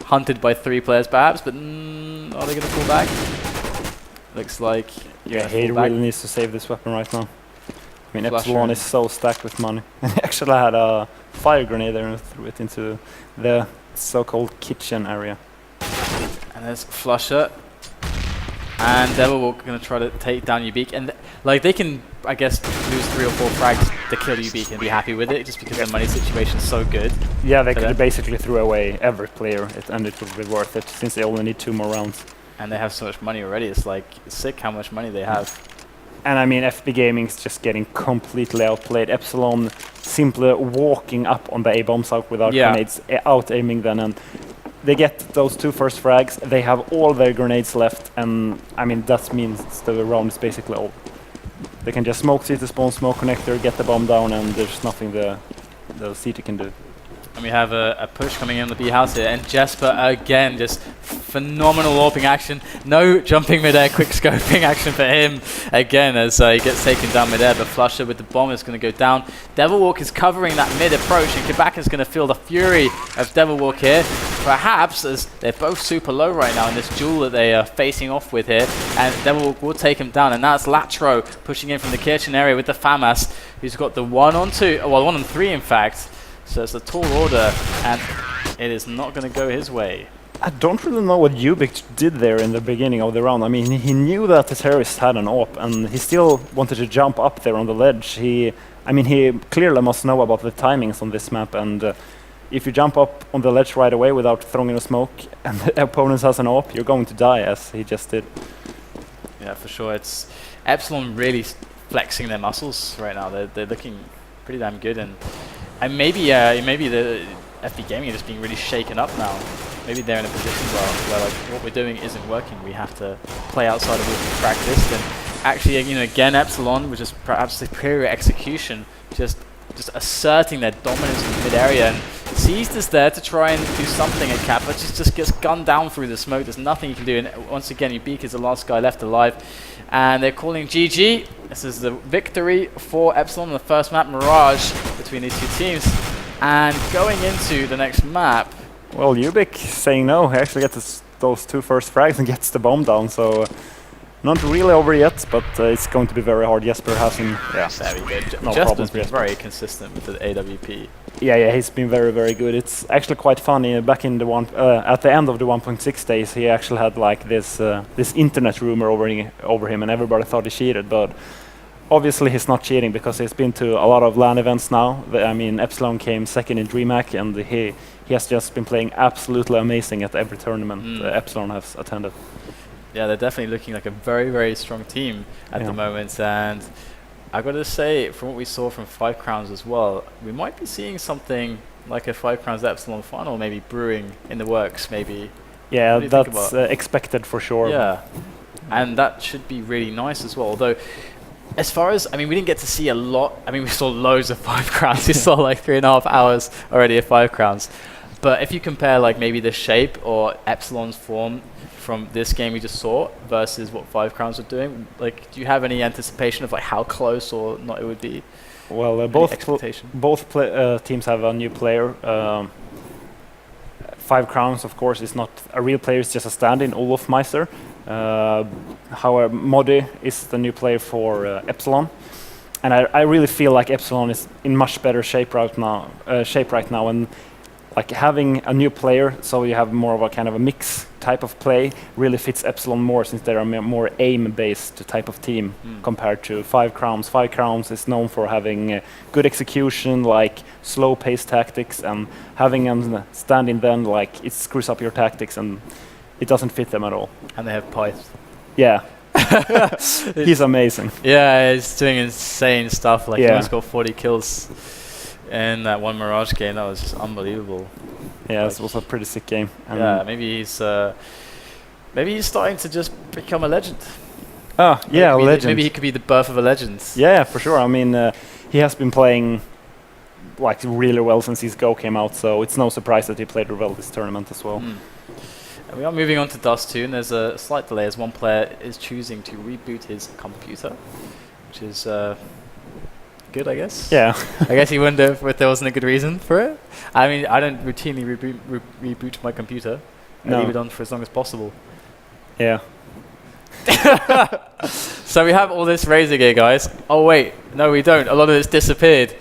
hunted by 3 players perhaps, but are they going to pull back? Looks like... Yeah, he really needs to save this weapon right now. I mean, Epsilon is so stacked with money. And he actually had a fire grenade there and threw it into the so-called kitchen area. And there's Flusher. And Devilwalk going to try to take down Ubeak. And like they can, I guess, lose 3 or 4 frags to kill Ubeak and be happy with it, just because the money situation is so good. Yeah, they could basically throw away every player, and it would be worth it, since they only need 2 more rounds. And they have so much money already. It's like sick how much money they have. And I mean, fbgaming is just getting completely outplayed. Epsilon simply walking up on the A-bomb site without grenades, out-aiming them, and they get those 2 first frags. They have all their grenades left, and I mean, that means the round is basically over. They can just smoke CT spawn, smoke connector, get the bomb down, and there's nothing the CT can do. And we have a push coming in on the B house here, and Jesper again, just phenomenal warping action. No jumping midair, quick scoping action for him again as he gets taken down midair. But Flusher with the bomb is going to go down. Devilwalk is covering that mid approach, and Quebec is going to feel the fury of Devilwalk here. Perhaps as they're both super low right now in this duel that they are facing off with here, and Devilwalk will take him down. And that's Latro pushing in from the kitchen area with the FAMAS, who's got the 1 on 2, well 1 on 3 in fact. So it's a tall order, and it is not going to go his way. I don't really know what Ubik did there in the beginning of the round. I mean, he knew that the terrorist had an AWP, and he still wanted to jump up there on the ledge. He clearly must know about the timings on this map, and if you jump up on the ledge right away without throwing in a smoke, and the opponent has an AWP, you're going to die, as he just did. Yeah, for sure. It's Epsilon really flexing their muscles right now. They're looking pretty damn good, and maybe the fbgaming is just being really shaken up now. Maybe they're in a position where like what we're doing isn't working. We have to play outside of what we practiced. And actually, again, Epsilon with just perhaps superior execution, just asserting their dominance in the mid area. And Seized is there to try and do something at Kappa, just gets gunned down through the smoke. There's nothing you can do. And once again, Ubeak is the last guy left alive. And they're calling GG. This is the victory for Epsilon on the first map, Mirage, between these 2 teams. And going into the next map... Well, Ubik saying no. He actually gets those 2 first frags and gets the bomb down, so... not really over yet, but it's going to be very hard. Jesper hasn't... Yeah, very good. No Jesper's been very consistent with the AWP. Yeah, he's been very, very good. It's actually quite funny. Back in the at the end of the 1.6 days, he actually had like this internet rumor over him, and everybody thought he cheated. But obviously, he's not cheating because he's been to a lot of LAN events now. I mean, Epsilon came second in DreamHack, and he has just been playing absolutely amazing at every tournament Epsilon has attended. Yeah, they're definitely looking like a very, very strong team at the moment, and I got to say, from what we saw from 5 Crowns as well, we might be seeing something like a 5 Crowns Epsilon final maybe brewing in the works, maybe. Yeah, that's expected for sure. Yeah, and that should be really nice as well, although as far as, I mean, we didn't get to see a lot. I mean, we saw loads of 5 Crowns. We saw like 3.5 hours already of 5 Crowns. But if you compare like maybe the shape or Epsilon's form from this game we just saw versus what 5 Crowns are doing, like, do you have any anticipation of like how close or not it would be? Well, both teams have a new player. 5 Crowns, of course, is not a real player; it's just a stand-in, Olof Meister. However, Modi is the new player for Epsilon, and I really feel like Epsilon is in much better shape right now. And like having a new player, so you have more of a kind of a mix type of play, really fits Epsilon more, since they're a more aim-based type of team compared to 5 Crowns. 5 Crowns is known for having good execution, like slow-paced tactics, and having them stand-in then, like it screws up your tactics, and it doesn't fit them at all. And they have Pyth. Yeah. He's amazing. Yeah, he's doing insane stuff. Like he almost got 40 kills in that one Mirage game. That was just unbelievable. Yeah, like, it was a pretty sick game. Yeah, maybe he's starting to just become a legend. Oh, yeah, a legend. Maybe he could be the birth of a legend. Yeah, for sure. I mean, he has been playing like really well since his Go came out, so it's no surprise that he played well this tournament as well. And we are moving on to Dust 2, and there's a slight delay as one player is choosing to reboot his computer, which is good, I guess. Yeah. I guess you wonder if there wasn't a good reason for it. I mean, I don't routinely reboot my computer. I leave it on for as long as possible. Yeah. So we have all this Razer gear, guys. Oh wait, no we don't. A lot of it's disappeared.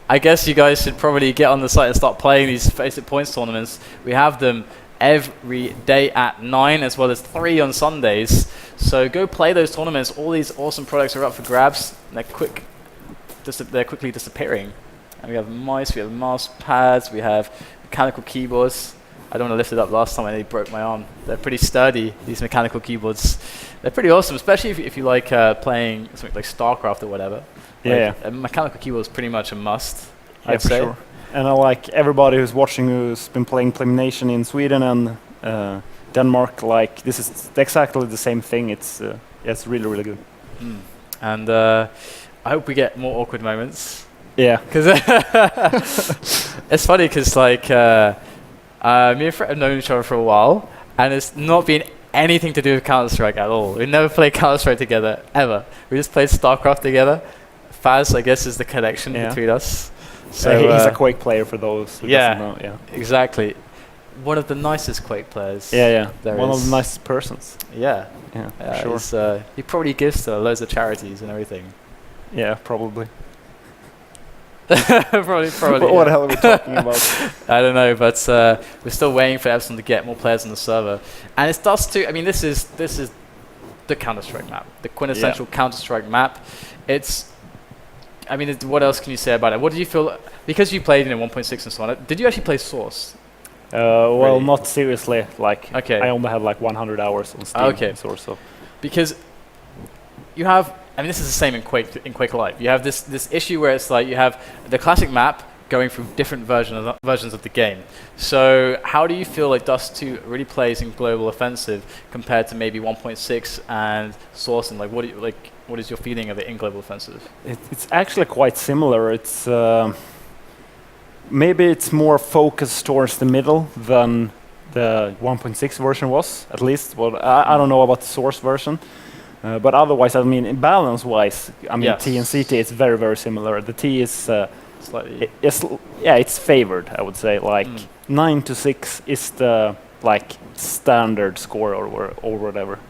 I guess you guys should probably get on the site and start playing these FACEIT points tournaments. We have them every day at 9 as well as 3 on Sundays. So go play those tournaments. All these awesome products are up for grabs. And they're quickly disappearing. And we have mice, we have mouse pads, we have mechanical keyboards. I don't want to lift it up. Last time I nearly broke my arm. They're pretty sturdy, these mechanical keyboards. They're pretty awesome, especially if you like playing something like StarCraft or whatever. Yeah. A mechanical keyboard is pretty much a must, I'd say. Sure. And I like everybody who's watching who's been playing Elimination in Sweden and Denmark, like this is exactly the same thing. It's really, really good. And I hope we get more awkward moments. Yeah. Because it's funny because like me and Fred have known each other for a while, and it's not been anything to do with Counter-Strike at all. We never played Counter-Strike together, ever. We just played StarCraft together. Faz, I guess, is the connection between us. So he's a Quake player for those who doesn't know. Yeah, exactly. One of the nicest Quake players. Yeah. One of the nicest persons. Yeah. Sure. He probably gives to loads of charities and everything. Yeah, probably. probably. What the hell are we talking about? I don't know, but we're still waiting for Epsilon to get more players on the server, and it does too. I mean, this is the Counter-Strike map, the quintessential Counter-Strike map. I mean, what else can you say about it? What did you feel because you played in 1.6 and so on? Did you actually play Source? Well, really? Not seriously. Like, I only had like 100 hours on Steam. Okay. Source, so. Because you have. I mean, this is the same in Quake Live. You have this issue where it's like you have the classic map going through different versions of the game. So how do you feel like Dust 2 really plays in Global Offensive compared to maybe 1.6 and Source? And like, what is your feeling of it in Global Offensive? It's actually quite similar. It's maybe it's more focused towards the middle than the 1.6 version was, at least. Well, I don't know about the Source version. But otherwise, I mean, in balance-wise, I mean, T and CT is very, very similar. The T is slightly, it's favored. I would say, like 9 to 6 is the like standard score or whatever.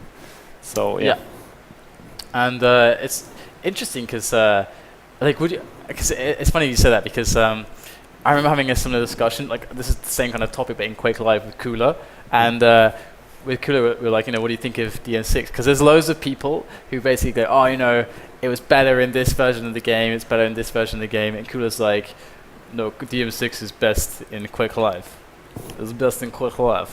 So yeah. And it's interesting because like it's funny you say that because I remember having a similar discussion. Like this is the same kind of topic, but in Quake Live with Cooler and. With Cooler, we're like, what do you think of DN6? Because there's loads of people who basically go, it was better in this version of the game, it's better in this version of the game. And Cooler's like, no, DN6 is best in Quake Live. It's best in Quake Live.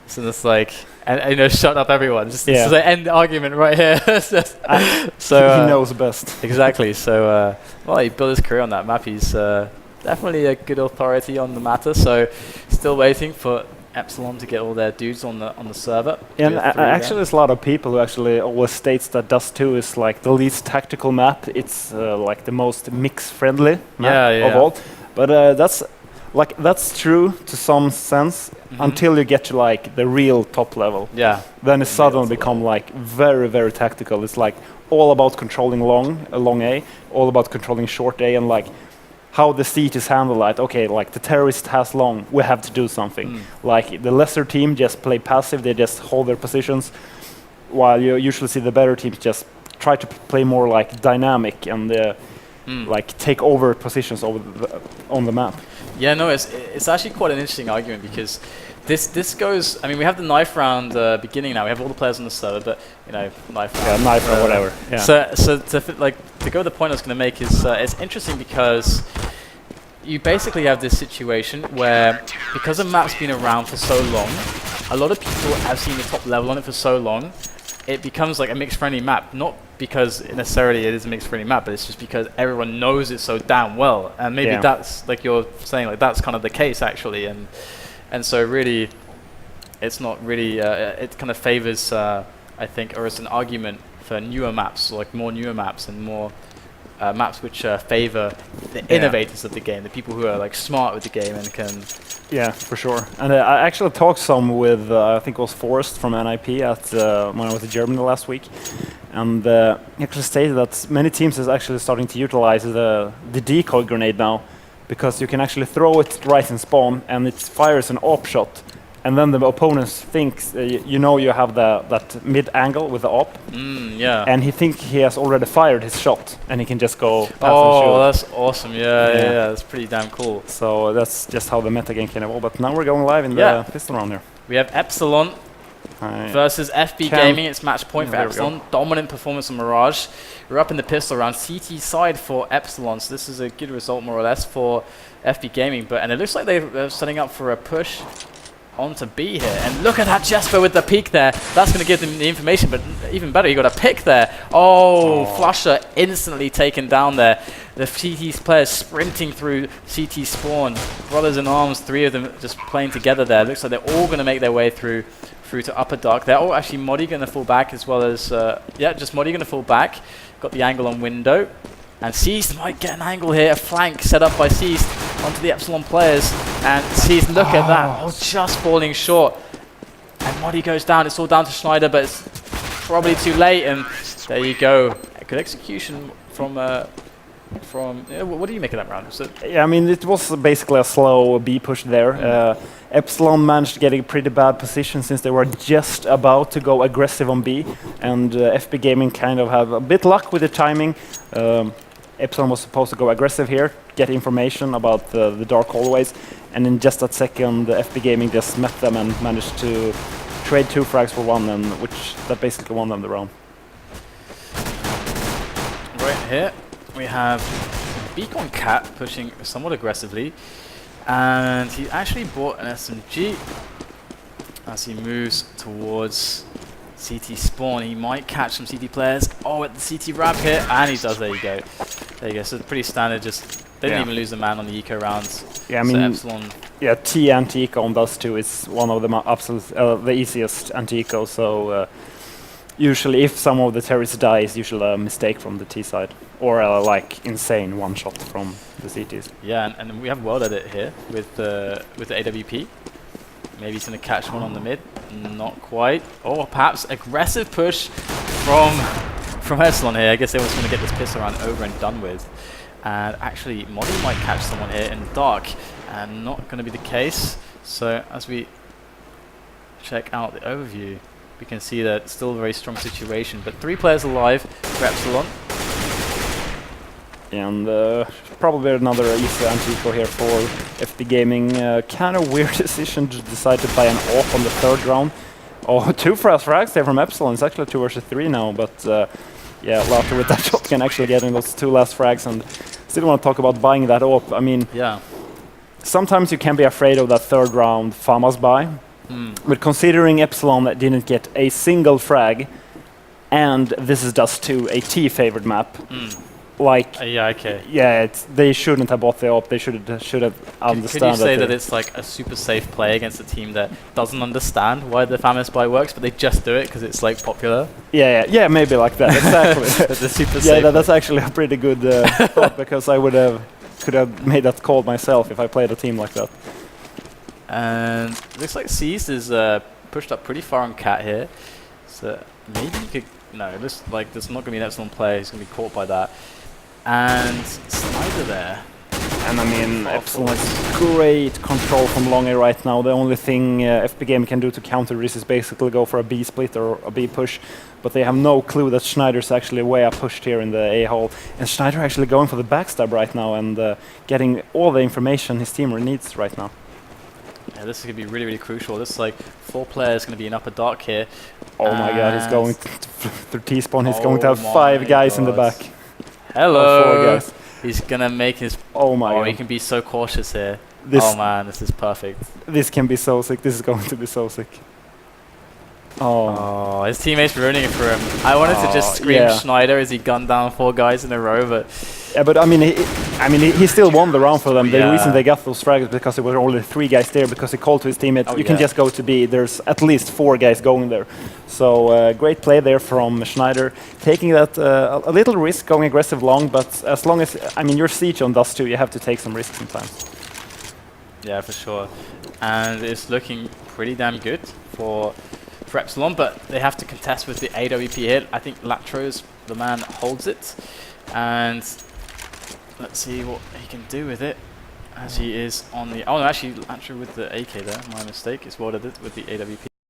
So it's like, and shut up everyone. This is the end argument right here. So he knows best. Exactly. So, he built his career on that map. He's definitely a good authority on the matter. So still waiting for Epsilon to get all their dudes on the server. And actually there's a lot of people who actually always states that Dust 2 is like the least tactical map. It's like the most mix-friendly map of all. But that's true to some sense until you get to like the real top level. Yeah. Then it suddenly become like very, very tactical. It's like all about controlling long A, all about controlling short A, and like how the seat is handled, like, okay, like the terrorist has long, we have to do something. Like the lesser team just play passive, they just hold their positions, while you usually see the better teams just try to play more like dynamic and like take over positions on the map. Yeah, no, it's actually quite an interesting argument because this goes. I mean, we have the knife round beginning now. We have all the players on the server, but knife round. Yeah, knife or whatever. Yeah. So to go to the point I was going to make is it's interesting because you basically have this situation where because a map's been around for so long, a lot of people have seen the top level on it for so long, it becomes like a mixed-friendly map. Not because necessarily it is a mixed-friendly map, but it's just because everyone knows it so damn well, and maybe that's like you're saying, like that's kind of the case actually, and so really, it's not really. It kind of favors, I think, or it's an argument for newer maps, like more newer maps and more maps which favor the innovators of the game, the people who are like smart with the game and can. Yeah, for sure. And I actually talked some with I think it was Forrest from NIP at when I was in Germany last week, And he actually stated that many teams is actually starting to utilize the decoy grenade now, because you can actually throw it right in spawn and it fires an AWP shot, and then the opponent thinks you know you have that mid angle with the AWP, yeah. and he think he has already fired his shot, and he can just go pass and shoot. Oh, that's awesome! Yeah, that's pretty damn cool. So that's just how the metagame can evolve. But now we're going live in the pistol round here. We have Epsilon versus FBgaming. It's match point for Epsilon. Dominant performance on Mirage. We're up in the pistol round. CT side for Epsilon, so this is a good result more or less for FBgaming. And it looks like they're setting up for a push onto B here. And look at that Jesper with the peek there. That's going to give them the information, but even better, he got a pick there. Oh, Flusher instantly taken down there. The CT's players sprinting through CT spawn. Brothers in arms, 3 of them just playing together there. Looks like they're all going to make their way through to upper dark. They're all actually Moddy going to fall back, as well as just Moddy going to fall back. Got the angle on window, and Seized might get an angle here. A flank set up by Seized onto the Epsilon players, and Seized, look at that, just falling short. And Moddy goes down. It's all down to Schneider, but it's probably too late. And there you go. A good execution from. What do you make of that round? Yeah, I mean, it was basically a slow B push there. Epsilon managed to get a pretty bad position since they were just about to go aggressive on B, and FBgaming kind of have a bit luck with the timing. Epsilon was supposed to go aggressive here, get information about the dark hallways, and in just that second, FBgaming just met them and managed to trade 2 frags for 1, and that basically won them the round. Right here, we have Beacon Cat pushing somewhat aggressively, and he actually bought an SMG as he moves towards CT spawn. He might catch some CT players. Oh, at the CT ramp here, and he does. There you go. There you go. So pretty standard. Just they didn't even lose a man on the eco rounds. Yeah, I mean, Epsilon. Yeah, T anti-eco on those 2 is one of the easiest anti-eco. So usually, if some of the terrorists die, it's usually a mistake from the T side, or like insane one shot from the CTs. Yeah, and we have World Edit here with the AWP. Maybe he's going to catch one on the mid. Not quite. Oh, perhaps aggressive push from Epsilon here. I guess they were going to get this pistol round over and done with. And actually, Moddy might catch someone here in dark, and not going to be the case. So as we check out the overview, we can see that it's still a very strong situation. But 3 players alive for Epsilon. And probably another easy anti-eco here for FBgaming. Kind of weird decision to decide to buy an AWP on the 3rd round. Oh, 2 frags there from Epsilon. It's actually 2 versus 3 now, but yeah, Lauter with that shotgun actually getting those 2 last frags, and still want to talk about buying that AWP. I mean, sometimes you can be afraid of that 3rd round FAMAS buy, but considering Epsilon that didn't get a single frag, and this is Dust 2, a T favored map, like they shouldn't have bought the AWP. They should have understood. Could you say that it's like a super safe play against a team that doesn't understand why the FAMAS buy works, but they just do it because it's like popular? Yeah, maybe like that. Exactly. The super safe. That's actually a pretty good thought, because I could have made that call myself if I played a team like that. And looks like Seized is pushed up pretty far on Cat here, so maybe you could. No, it looks like there's not going to be an Epsilon player who's going to be caught by that. And Snyder there. And I mean, Epsilon has great control from long A right now. The only thing FBgaming can do to counter this is basically go for a B split or a B push. But they have no clue that Schneider's actually way up pushed here in the A hole. And Schneider actually going for the backstab right now and getting all the information his team needs right now. Yeah, this is going to be really, really crucial. This is like 4 players going to be in upper dark here. Oh my god, he's going through T-spawn. He's going to have 5 guys in the back. Hello. 4 guys. He's going to make his... Oh my god. He can be so cautious here. Oh man, this is perfect. This can be so sick. This is going to be so sick. Oh, his teammates ruining it for him. I wanted to just scream Schneider as he gunned down 4 guys in a row, but... Yeah, but I mean, he still won the round for them. The reason they got those frags is because there were only 3 guys there, because he called to his teammates, you can just go to B. There's at least 4 guys going there. So great play there from Schneider, taking that a little risk, going aggressive long, but as long as, I mean, you're siege on Dust 2, you have to take some risks sometimes. Yeah, for sure. And it's looking pretty damn good for for Epsilon, but they have to contest with the AWP hit. I think Latro's the man holds it, and let's see what he can do with it, as he is on the... Oh, no, actually, Latro with the AK there. My mistake. It's what I did with the AWP.